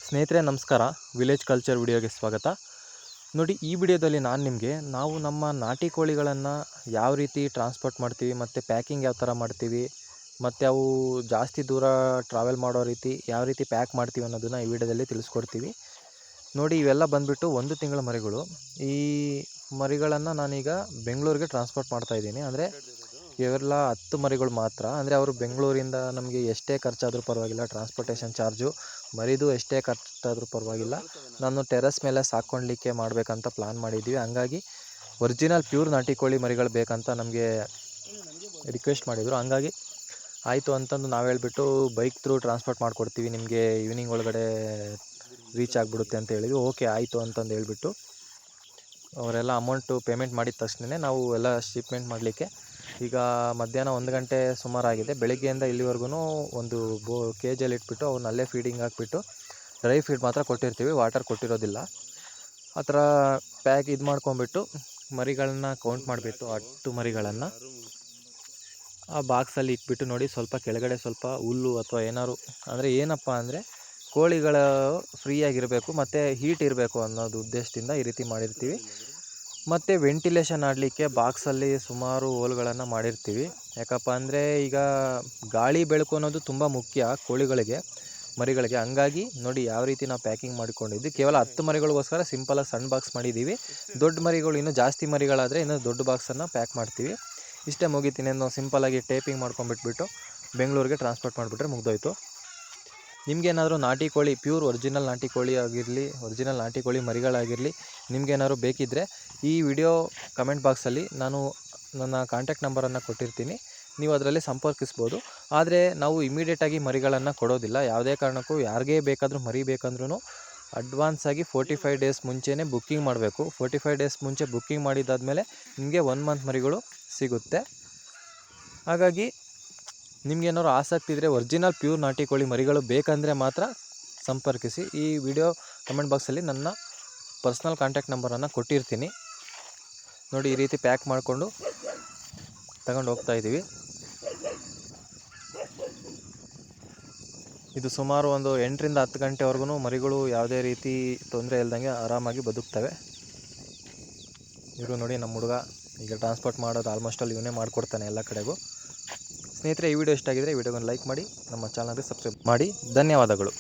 ಸ್ನೇಹಿತರೆ ನಮಸ್ಕಾರ. Village culture ವಿಡಿಯೋಗೆ ಸ್ವಾಗತ. ನೋಡಿ, ಈ ವಿಡಿಯೋದಲ್ಲಿ ನಾನು ನಿಮಗೆ ನಮ್ಮ ನಾಟಿ ಕೋಳಿಗಳನ್ನು ಯಾವ ರೀತಿ ಟ್ರಾನ್ಸ್ಪೋರ್ಟ್ ಮಾಡ್ತೀವಿ ಮತ್ತು ಪ್ಯಾಕಿಂಗ್ ಯಾವ ಥರ ಮಾಡ್ತೀವಿ ಮತ್ತು ಅವು ಜಾಸ್ತಿ ದೂರ ಟ್ರಾವೆಲ್ ಮಾಡೋ ರೀತಿ ಯಾವ ರೀತಿ ಪ್ಯಾಕ್ ಮಾಡ್ತೀವಿ ಅನ್ನೋದನ್ನು ಈ ವಿಡಿಯೋದಲ್ಲಿ ತಿಳಿಸ್ಕೊಡ್ತೀವಿ. ನೋಡಿ, ಇವೆಲ್ಲ ಬಂದುಬಿಟ್ಟು 1 ತಿಂಗಳ ಮರಿಗಳು. ಈ ಮರಿಗಳನ್ನು ನಾನೀಗ ಬೆಂಗಳೂರಿಗೆ ಟ್ರಾನ್ಸ್ಪೋರ್ಟ್ ಮಾಡ್ತಾಯಿದ್ದೀನಿ. ಅಂದರೆ ಇವೆಲ್ಲ 10 ಮರಿಗಳು ಮಾತ್ರ. ಅಂದರೆ ಅವರು ಬೆಂಗಳೂರಿಂದ ನಮಗೆ ಎಷ್ಟೇ ಖರ್ಚಾದರೂ ಪರವಾಗಿಲ್ಲ, ಟ್ರಾನ್ಸ್ಪೋರ್ಟೇಷನ್ ಚಾರ್ಜು ಮರಿದು ಎಷ್ಟೇ ಖರ್ಚಾದರೂ ಪರವಾಗಿಲ್ಲ, ನಾನು ಟೆರೆಸ್ ಮೇಲೆ ಸಾಕ್ಕೊಳ್ಳಲಿಕ್ಕೆ ಮಾಡಬೇಕಂತ ಪ್ಲ್ಯಾನ್ ಮಾಡಿದ್ದೀವಿ. ಹಂಗಾಗಿ ಒರಿಜಿನಲ್ ಪ್ಯೂರ್ ನಾಟಿ ಕೋಳಿ ಮರಿಗಳು ಬೇಕಂತ ನಮಗೆ ರಿಕ್ವೆಸ್ಟ್ ಮಾಡಿದರು. ಹಂಗಾಗಿ ಆಯಿತು ಅಂತಂದು ನಾವು ಹೇಳಿಬಿಟ್ಟು ಬೈಕ್ ಥ್ರೂ ಟ್ರಾನ್ಸ್ಪೋರ್ಟ್ ಮಾಡಿಕೊಡ್ತೀವಿ, ನಿಮಗೆ ಈವ್ನಿಂಗ್ ಒಳಗಡೆ ರೀಚ್ ಆಗಿಬಿಡುತ್ತೆ ಅಂತ ಹೇಳಿದ್ವಿ. ಓಕೆ ಆಯಿತು ಅಂತಂದು ಹೇಳಿಬಿಟ್ಟು ಅವರೆಲ್ಲ ಅಮೌಂಟು ಪೇಮೆಂಟ್ ಮಾಡಿದ ತಕ್ಷಣ ನಾವು ಎಲ್ಲ ಶಿಪ್ಮೆಂಟ್ ಮಾಡಲಿಕ್ಕೆ ಈಗ ಮಧ್ಯಾಹ್ನ 1 ಗಂಟೆ ಸುಮಾರಾಗಿದೆ. ಬೆಳಗ್ಗೆಯಿಂದ ಇಲ್ಲಿವರೆಗೂ ಒಂದು ಕೇಜಲ್ಲಿ ಇಟ್ಬಿಟ್ಟು ಅವ್ರನ್ನ ಅಲ್ಲೇ ಫೀಡಿಂಗ್ ಹಾಕ್ಬಿಟ್ಟು ಡ್ರೈ ಫೀಡ್ ಮಾತ್ರ ಕೊಟ್ಟಿರ್ತೀವಿ, ವಾಟರ್ ಕೊಟ್ಟಿರೋದಿಲ್ಲ. ಆ ಥರ ಪ್ಯಾಕ್ ಇದು ಮಾಡ್ಕೊಂಬಿಟ್ಟು ಮರಿಗಳನ್ನ ಕೌಂಟ್ ಮಾಡಿಬಿಟ್ಟು 10 ಮರಿಗಳನ್ನು ಆ ಬಾಕ್ಸಲ್ಲಿ ಇಟ್ಬಿಟ್ಟು ನೋಡಿ, ಸ್ವಲ್ಪ ಕೆಳಗಡೆ ಸ್ವಲ್ಪ ಹುಲ್ಲು ಅಥವಾ ಏನಾದ್ರು ಅಂದರೆ ಏನಪ್ಪ ಅಂದರೆ ಕೋಳಿಗಳ ಫ್ರೀಯಾಗಿರಬೇಕು ಮತ್ತು ಹೀಟ್ ಇರಬೇಕು ಅನ್ನೋದು ಉದ್ದೇಶದಿಂದ ಈ ರೀತಿ ಮಾಡಿರ್ತೀವಿ. ಮತ್ತು ವೆಂಟಿಲೇಷನ್ ಆಡಲಿಕ್ಕೆ ಬಾಕ್ಸಲ್ಲಿ ಸುಮಾರು ಹೋಲ್ಗಳನ್ನು ಮಾಡಿರ್ತೀವಿ. ಯಾಕಪ್ಪ ಅಂದರೆ ಈಗ ಗಾಳಿ ಬೆಳಕು ಅನ್ನೋದು ತುಂಬ ಮುಖ್ಯ ಕೋಳಿಗಳಿಗೆ, ಮರಿಗಳಿಗೆ. ಹಂಗಾಗಿ ನೋಡಿ ಯಾವ ರೀತಿ ನಾವು ಪ್ಯಾಕಿಂಗ್ ಮಾಡಿಕೊಂಡಿದ್ದು. ಕೇವಲ 10 ಮರಿಗಳಿಗೋಸ್ಕರ ಸಿಂಪಲಾಗಿ ಸಣ್ಣ ಬಾಕ್ಸ್ ಮಾಡಿದ್ದೀವಿ. ದೊಡ್ಡ ಮರಿಗಳು ಇನ್ನೂ ಜಾಸ್ತಿ ಮರಿಗಳಾದರೆ ಇನ್ನೂ ದೊಡ್ಡ ಬಾಕ್ಸನ್ನು ಪ್ಯಾಕ್ ಮಾಡ್ತೀವಿ. ಇಷ್ಟೇ ಮುಗಿತೀನಿ. ನಾವು ಸಿಂಪಲಾಗಿ ಟೇಪಿಂಗ್ ಮಾಡ್ಕೊಂಬಿಟ್ಬಿಟ್ಟು ಬೆಂಗಳೂರಿಗೆ ಟ್ರಾನ್ಸ್ಪೋರ್ಟ್ ಮಾಡಿಬಿಟ್ರೆ ಮುಗ್ದೋಯ್ತು. ನಿಮಗೇನಾದರೂ ನಾಟಿ ಕೋಳಿ ಪ್ಯೂರ್ ಒರಿಜಿನಲ್ ನಾಟಿ ಕೋಳಿ ಆಗಿರಲಿ, ಒರಿಜಿನಲ್ ನಾಟಿ ಕೋಳಿ ಮರಿಗಳಾಗಿರಲಿ ನಿಮಗೇನಾದ್ರು ಬೇಕಿದ್ದರೆ ಈ ವಿಡಿಯೋ ಕಮೆಂಟ್ ಬಾಕ್ಸಲ್ಲಿ ನಾನು ನನ್ನ ಕಾಂಟ್ಯಾಕ್ಟ್ ನಂಬರನ್ನು ಕೊಟ್ಟಿರ್ತೀನಿ, ನೀವು ಅದರಲ್ಲಿ ಸಂಪರ್ಕಿಸ್ಬೋದು. ಆದರೆ ನಾವು ಇಮಿಡಿಯೇಟಾಗಿ ಮರಿಗಳನ್ನು ಕೊಡೋದಿಲ್ಲ. ಯಾವುದೇ ಕಾರಣಕ್ಕೂ ಯಾರಿಗೇ ಬೇಕಾದರೂ ಮರಿ ಬೇಕಂದ್ರೂ ಅಡ್ವಾನ್ಸಾಗಿ 45 ಡೇಸ್ ಮುಂಚೆನೇ ಬುಕ್ಕಿಂಗ್ ಮಾಡಬೇಕು. 45 ಡೇಸ್ ಮುಂಚೆ ಬುಕ್ಕಿಂಗ್ ಮಾಡಿದ್ದಾದಮೇಲೆ ನಿಮಗೆ 1 ಮಂತ್ ಮರಿಗಳು ಸಿಗುತ್ತೆ. ಹಾಗಾಗಿ ನಿಮಗೇನಾದ್ರು ಆಸಕ್ತಿ ಇದ್ದರೆ ಒರಿಜಿನಲ್ ಪ್ಯೂರ್ ನಾಟಿ ಕೋಳಿ ಮರಿಗಳು ಬೇಕಂದರೆ ಮಾತ್ರ ಸಂಪರ್ಕಿಸಿ. ಈ ವಿಡಿಯೋ ಕಮೆಂಟ್ ಬಾಕ್ಸಲ್ಲಿ ನನ್ನ ಪರ್ಸ್ನಲ್ ಕಾಂಟ್ಯಾಕ್ಟ್ ನಂಬರನ್ನು ಕೊಟ್ಟಿರ್ತೀನಿ. ನೋಡಿ, ಈ ರೀತಿ ಪ್ಯಾಕ್ ಮಾಡಿಕೊಂಡು ತಗೊಂಡು ಹೋಗ್ತಾಯಿದ್ದೀವಿ. ಇದು ಸುಮಾರು ಒಂದು 8ರಿಂದ 10 ಗಂಟೆವರೆಗೂ ಮರಿಗಳು ಯಾವುದೇ ರೀತಿ ತೊಂದರೆ ಇಲ್ದಂಗೆ ಆರಾಮಾಗಿ ಬದುಕ್ತವೆ. ಇವರು ನೋಡಿ ನಮ್ಮ ಹುಡುಗ ಈಗ ಟ್ರಾನ್ಸ್ಪೋರ್ಟ್ ಮಾಡೋದು ಆಲ್ಮೋಸ್ಟ್ ಅಲ್ಲಿ ಇವನೇ ಮಾಡಿಕೊಡ್ತಾನೆ ಎಲ್ಲ ಕಡೆಗೂ. ಸ್ನೇಹಿತರೆ, ಈ ವಿಡಿಯೋ ಇಷ್ಟ ಆಗಿದರೆ ಈ ವಿಡಿಯೋಗೊಂದು ಲೈಕ್ ಮಾಡಿ, ನಮ್ಮ ಚಾನಲ್ಗೆ ಸಬ್ಸ್ಕ್ರೈಬ್ ಮಾಡಿ. ಧನ್ಯವಾದಗಳು.